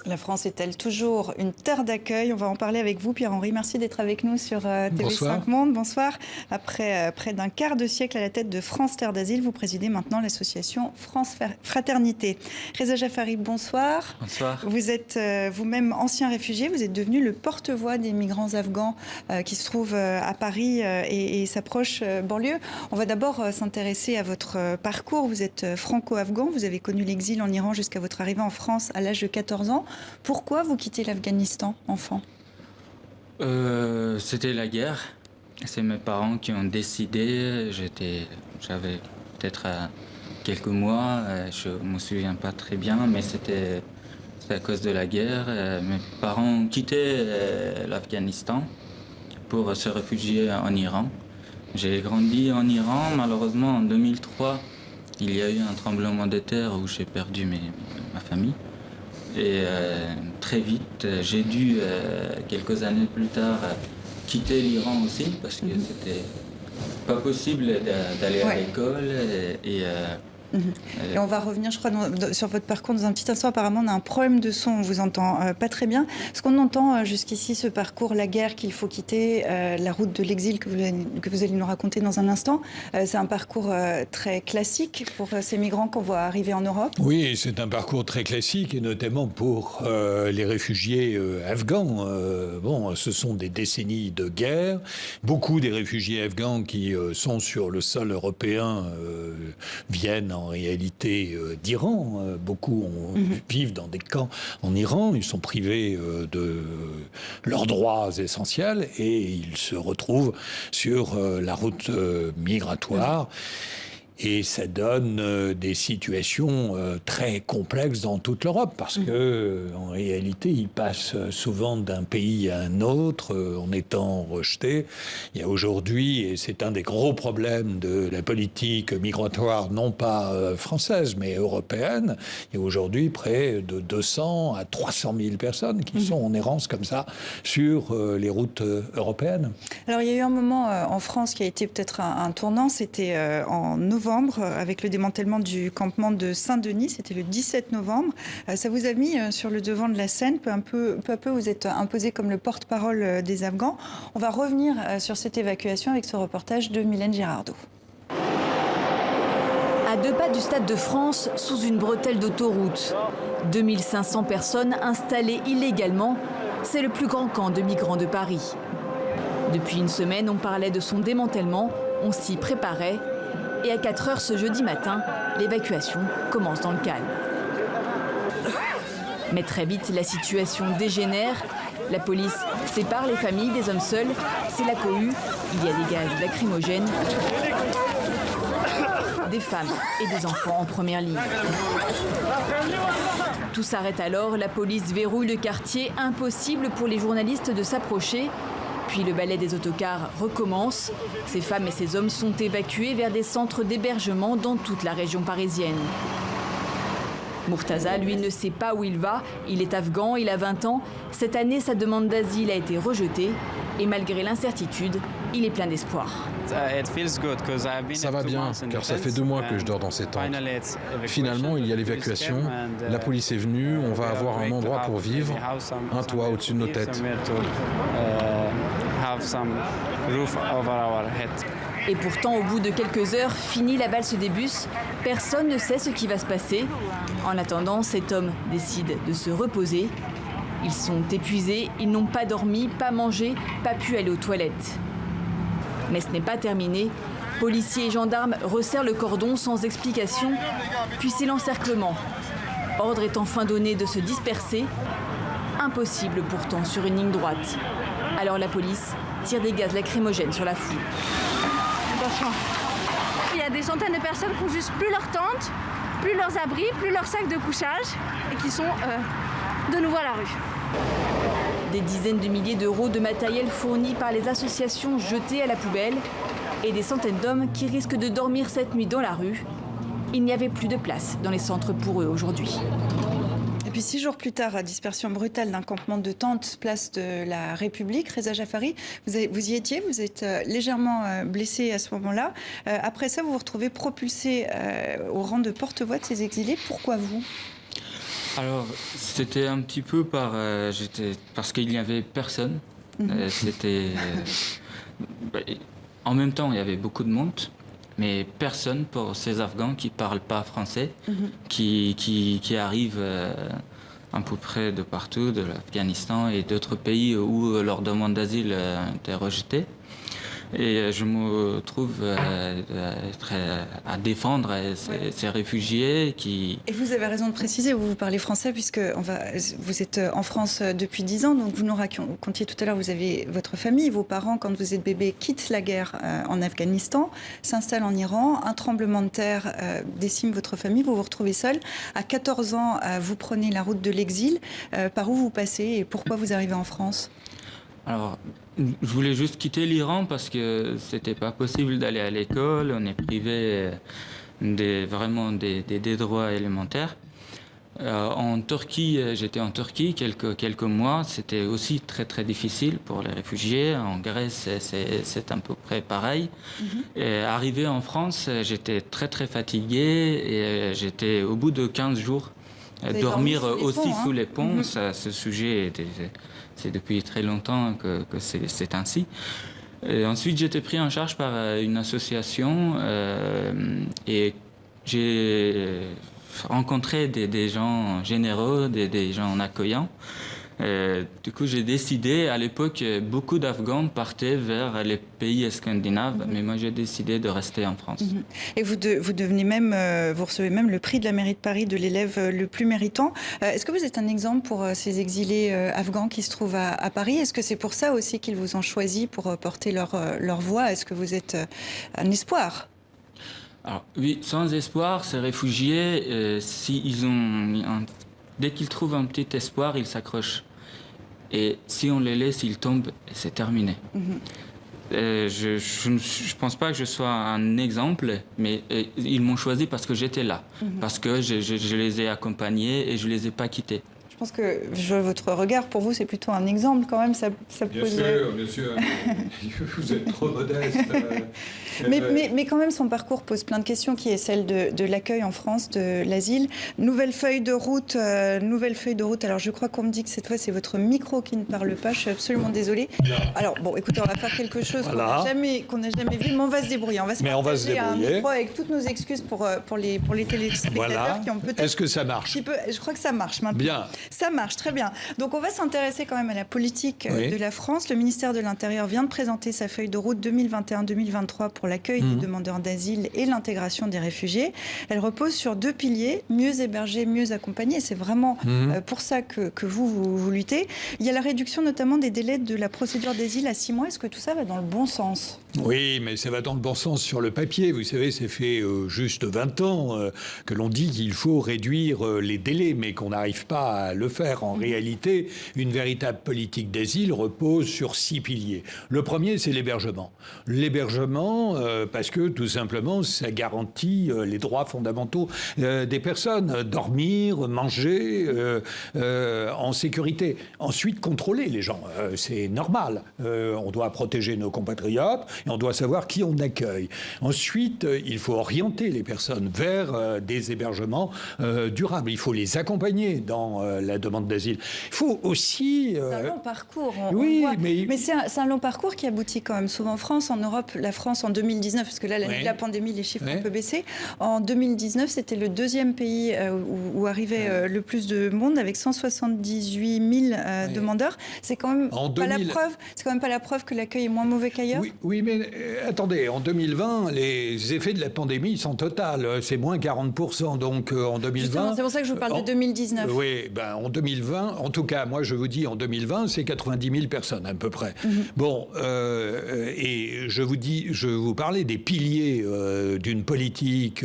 La France est-elle toujours une terre d'accueil? On va en parler avec vous, Pierre-Henri. Merci d'être avec nous sur TV5 Monde. Bonsoir. Après près d'un quart de siècle à la tête de France Terre d'Asile, vous présidez maintenant l'association France Fraternité. Reza Jafari, bonsoir. Bonsoir. Vous êtes vous-même ancien réfugié. Vous êtes devenu le porte-voix des migrants afghans qui se trouvent à Paris et sa proche banlieue. On va d'abord s'intéresser à votre parcours. Vous êtes franco-afghan. Vous avez connu l'exil en Iran jusqu'à votre arrivée en France à l'âge de 14 ans. Pourquoi vous quittez l'Afghanistan, enfant? C'était la guerre. C'est mes parents qui ont décidé. J'avais peut-être quelques mois. Je ne me souviens pas très bien, mais c'était à cause de la guerre. Mes parents ont quitté l'Afghanistan pour se réfugier en Iran. J'ai grandi en Iran. Malheureusement, en 2003, il y a eu un tremblement de terre où j'ai perdu ma famille. Et très vite, j'ai dû, quelques années plus tard, quitter l'Iran aussi, parce que c'était pas possible d'aller à l'école. Et on va revenir, je crois, sur votre parcours dans un petit instant. Apparemment, on a un problème de son, on vous entend pas très bien. Ce qu'on entend jusqu'ici, ce parcours, la guerre qu'il faut quitter, la route de l'exil que vous allez nous raconter dans un instant, c'est un parcours très classique pour ces migrants qu'on voit arriver en Europe. Oui, c'est un parcours très classique, et notamment pour les réfugiés afghans. Bon, ce sont des décennies de guerre. Beaucoup des réfugiés afghans qui sont sur le sol européen viennent en réalité d'Iran. Beaucoup vivent dans des camps en Iran. Ils sont privés de leurs droits essentiels et ils se retrouvent sur la route migratoire. Et ça donne des situations très complexes dans toute l'Europe, parce que en réalité, ils passent souvent d'un pays à un autre en étant rejetés. Il y a aujourd'hui, et c'est un des gros problèmes de la politique migratoire, non pas française, mais européenne, il y a aujourd'hui près de 200 à 300 000 personnes qui sont en errance comme ça sur les routes européennes. Alors il y a eu un moment en France qui a été peut-être un tournant, c'était en novembre, avec le démantèlement du campement de Saint-Denis, c'était le 17 novembre. Ça vous a mis sur le devant de la scène, peu à peu vous êtes imposé comme le porte-parole des Afghans. On va revenir sur cette évacuation avec ce reportage de Mylène Girardot. À 2 pas du Stade de France, sous une bretelle d'autoroute, 2500 personnes installées illégalement, c'est le plus grand camp de migrants de Paris. Depuis une semaine, on parlait de son démantèlement, on s'y préparait. Et à 4 heures ce jeudi matin, l'évacuation commence dans le calme. Mais très vite, la situation dégénère. La police sépare les familles des hommes seuls. C'est la cohue. Il y a des gaz lacrymogènes, des femmes et des enfants en première ligne. Tout s'arrête alors. La police verrouille le quartier. Impossible pour les journalistes de s'approcher. Puis le balai des autocars recommence. Ces femmes et ces hommes sont évacués vers des centres d'hébergement dans toute la région parisienne. Murtaza, lui, ne sait pas où il va. Il est afghan, il a 20 ans. Cette année, sa demande d'asile a été rejetée. Et malgré l'incertitude, il est plein d'espoir. Ça va bien, car ça fait 2 mois que je dors dans ces tentes. Finalement, il y a l'évacuation. La police est venue, on va avoir un endroit pour vivre, un toit au-dessus de nos têtes. Et pourtant, au bout de quelques heures, fini la valse des bus. Personne ne sait ce qui va se passer. En attendant, cet homme décide de se reposer. Ils sont épuisés, ils n'ont pas dormi, pas mangé, pas pu aller aux toilettes. Mais ce n'est pas terminé. Policiers et gendarmes resserrent le cordon sans explication, puis c'est l'encerclement. Ordre est enfin donné de se disperser. Impossible pourtant sur une ligne droite. Alors la police tire des gaz lacrymogènes sur la foule. Attention. Il y a des centaines de personnes qui n'ont juste plus leur tente, plus leurs abris, plus leurs sacs de couchage et qui sont de nouveau à la rue. Des dizaines de milliers d'euros de matériel fourni par les associations jetés à la poubelle et des centaines d'hommes qui risquent de dormir cette nuit dans la rue. Il n'y avait plus de place dans les centres pour eux aujourd'hui. Et puis 6 jours plus tard, dispersion brutale d'un campement de tentes, place de la République. Reza Jafari, vous y étiez, vous êtes légèrement blessé à ce moment-là. Après ça, vous vous retrouvez propulsé au rang de porte-voix de ces exilés. Pourquoi vous ? Alors, c'était un petit peu parce qu'il n'y avait personne. En même temps, il y avait beaucoup de monde, mais personne pour ces Afghans qui ne parlent pas français, qui arrivent à peu près de partout, de l'Afghanistan et d'autres pays où leur demande d'asile était rejetée. Et je me trouve à défendre ces réfugiés qui... Et vous avez raison de préciser, vous parlez français puisque vous êtes en France depuis 10 ans, donc vous nous racontiez tout à l'heure, vous avez votre famille, vos parents, quand vous êtes bébé, quittent la guerre en Afghanistan, s'installent en Iran, un tremblement de terre décime votre famille, vous vous retrouvez seul. À 14 ans, vous prenez la route de l'exil. Par où vous passez et pourquoi vous arrivez en France ? Alors, je voulais juste quitter l'Iran parce que c'était pas possible d'aller à l'école. On est privé des droits élémentaires. En Turquie, j'étais en Turquie quelques mois. C'était aussi très très difficile pour les réfugiés. En Grèce, c'est à peu près pareil. Et arrivé en France, j'étais très très fatigué et j'étais au bout de 15 jours. Dormir aussi sous les ponts, ce sujet c'est depuis très longtemps que c'est ainsi. Et ensuite, j'étais pris en charge par une association et j'ai rencontré des gens généreux, des gens accueillants. Du coup, j'ai décidé, à l'époque, beaucoup d'Afghans partaient vers les pays scandinaves, mais moi j'ai décidé de rester en France. Et vous devenez vous recevez même le prix de la mairie de Paris de l'élève le plus méritant. Est-ce que vous êtes un exemple pour ces exilés afghans qui se trouvent à Paris ? Est-ce que c'est pour ça aussi qu'ils vous ont choisi pour porter leur voix ? Est-ce que vous êtes un espoir ? Alors, oui, sans espoir, ces réfugiés, dès qu'ils trouvent un petit espoir, ils s'accrochent. Et si on les laisse, ils tombent et c'est terminé. Je ne pense pas que je sois un exemple, mais ils m'ont choisi parce que j'étais là, parce que je les ai accompagnés et je ne les ai pas quittés. Je pense que votre regard, pour vous, c'est plutôt un exemple quand même. Ça bien sûr. Vous êtes trop modeste. Mais quand même, son parcours pose plein de questions, qui est celle de l'accueil en France, de l'asile. Nouvelle feuille de route. Alors, je crois qu'on me dit que cette fois, c'est votre micro qui ne parle pas. Je suis absolument désolée. Alors, bon, écoutez, on va faire quelque chose qu'on n'a jamais vu, mais on va se débrouiller. On va se partager un micro avec toutes nos excuses pour les téléspectateurs qui ont peut-être... Est-ce que ça marche ? Je crois que ça marche maintenant. Bien. Ça marche, très bien. Donc on va s'intéresser quand même à la politique de la France. Le ministère de l'Intérieur vient de présenter sa feuille de route 2021-2023 pour l'accueil des demandeurs d'asile et l'intégration des réfugiés. Elle repose sur 2 piliers, mieux héberger, mieux accompagner. C'est vraiment pour ça que vous luttez. Il y a la réduction notamment des délais de la procédure d'asile à 6 mois. Est-ce que tout ça va dans le bon sens ? Oui, mais ça va dans le bon sens sur le papier. Vous savez, ça fait juste 20 ans que l'on dit qu'il faut réduire les délais, mais qu'on n'arrive pas à le faire. En réalité, une véritable politique d'asile repose sur 6 piliers. Le premier, c'est l'hébergement. L'hébergement, parce que tout simplement, ça garantit les droits fondamentaux des personnes. Dormir, manger en sécurité. Ensuite, contrôler les gens. C'est normal. On doit protéger nos compatriotes et on doit savoir qui on accueille. Ensuite, il faut orienter les personnes vers des hébergements durables. Il faut les accompagner dans la demande d'asile. Il faut aussi... C'est un long parcours. Mais c'est un long parcours qui aboutit quand même souvent en France. En Europe, la France en 2019, parce que là, l'année de la pandémie, les chiffres ont un peu baissé. En 2019, c'était le 2e pays où arrivait le plus de monde, avec 178 000 demandeurs. C'est quand même pas la preuve que l'accueil est moins mauvais qu'ailleurs. Oui, mais attendez, en 2020, les effets de la pandémie sont totaux. C'est moins 40%. Donc en 2020... Justement, c'est pour ça que je vous parle de 2019. Oui, en 2020, en tout cas, moi je vous dis, en 2020, c'est 90 000 personnes à peu près. Bon, et je vous parlais des piliers d'une politique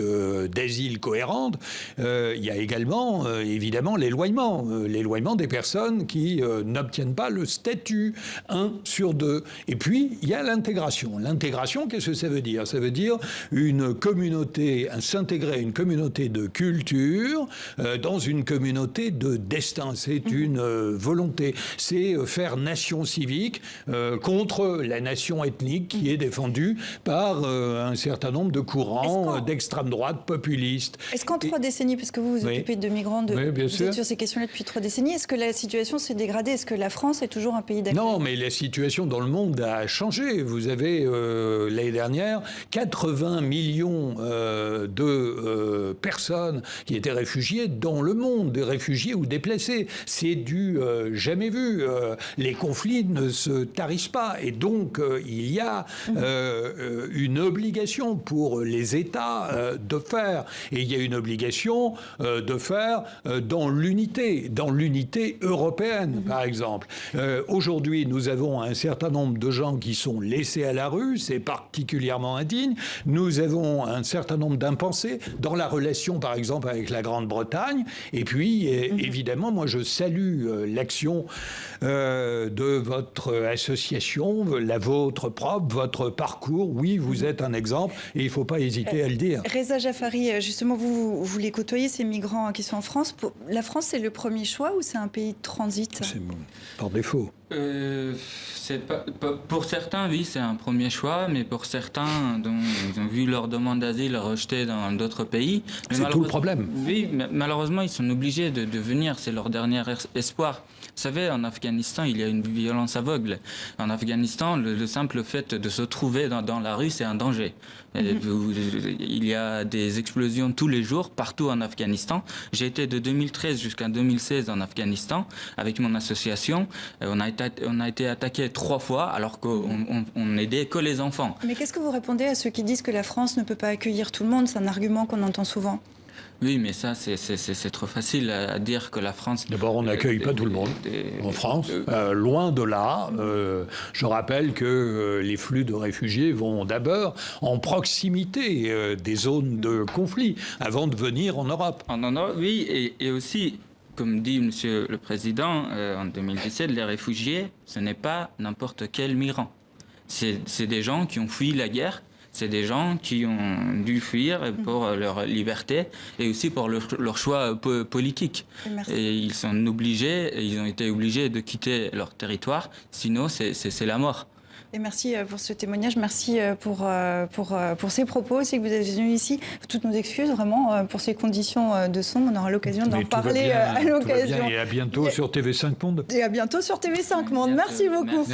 d'asile cohérente. Il y a également, évidemment, l'éloignement des personnes qui n'obtiennent pas le statut 1 sur 2. Et puis, il y a l'intégration. L'intégration, qu'est-ce que ça veut dire ? Ça veut dire s'intégrer à une communauté de culture, dans une communauté de destination. destin, c'est une volonté. C'est faire nation civique contre la nation ethnique qui est défendue par un certain nombre de courants d'extrême droite populistes. Est-ce qu'en 3 décennies, parce que vous vous occupez de migrants, vous êtes sur ces questions-là depuis 3 décennies, est-ce que la situation s'est dégradée? Est-ce que la France est toujours un pays d'accueil? Non, mais la situation dans le monde a changé. Vous avez, l'année dernière, 80 millions de personnes qui étaient réfugiées dans le monde, des réfugiés ou déplacés. C'est du jamais vu. Les conflits ne se tarissent pas. Et donc, il y a une obligation pour les États de faire. Et il y a une obligation de faire dans l'unité européenne, par exemple. Aujourd'hui, nous avons un certain nombre de gens qui sont laissés à la rue. C'est particulièrement indigne. Nous avons un certain nombre d'impensés dans la relation, par exemple, avec la Grande-Bretagne. Et puis, évidemment, moi, je salue l'action de votre association, la vôtre propre, votre parcours. Oui, vous êtes un exemple et il ne faut pas hésiter à le dire. Reza Jaffari, justement, vous les côtoyez, ces migrants qui sont en France. La France, c'est le premier choix ou c'est un pays de transit? C'est par défaut. Pour certains, oui, c'est un premier choix, mais pour certains, dont ils ont vu leur demande d'asile rejetée dans d'autres pays. C'est tout le problème. Oui, malheureusement, ils sont obligés de venir, c'est leur dernier espoir. Vous savez, en Afghanistan, il y a une violence aveugle. En Afghanistan, le simple fait de se trouver dans la rue, c'est un danger. Il y a des explosions tous les jours, partout en Afghanistan. J'ai été de 2013 jusqu'à 2016 en Afghanistan avec mon association. On a été attaqué 3 fois alors qu'on n'aidait que les enfants. Mais qu'est-ce que vous répondez à ceux qui disent que la France ne peut pas accueillir tout le monde? C'est un argument qu'on entend souvent. Oui, mais ça, c'est trop facile à dire que la France... D'abord, on n'accueille pas tout le monde en France. Loin de là. Je rappelle que les flux de réfugiés vont d'abord en proximité des zones de conflit avant de venir en Europe. Oui, et aussi, comme dit Monsieur le Président, en 2017, les réfugiés, ce n'est pas n'importe quel migrant. C'est des gens qui ont fui la guerre. C'est des gens qui ont dû fuir pour leur liberté et aussi pour leur choix politique. Et ils ont été obligés de quitter leur territoire, sinon c'est la mort. Et merci pour ce témoignage, merci pour ces propos aussi que vous avez tenus ici. Toutes nos excuses vraiment pour ces conditions de son. On aura l'occasion d'en parler à l'occasion. Et à bientôt sur TV5 Monde. Et à bientôt sur TV5 Monde. Merci beaucoup.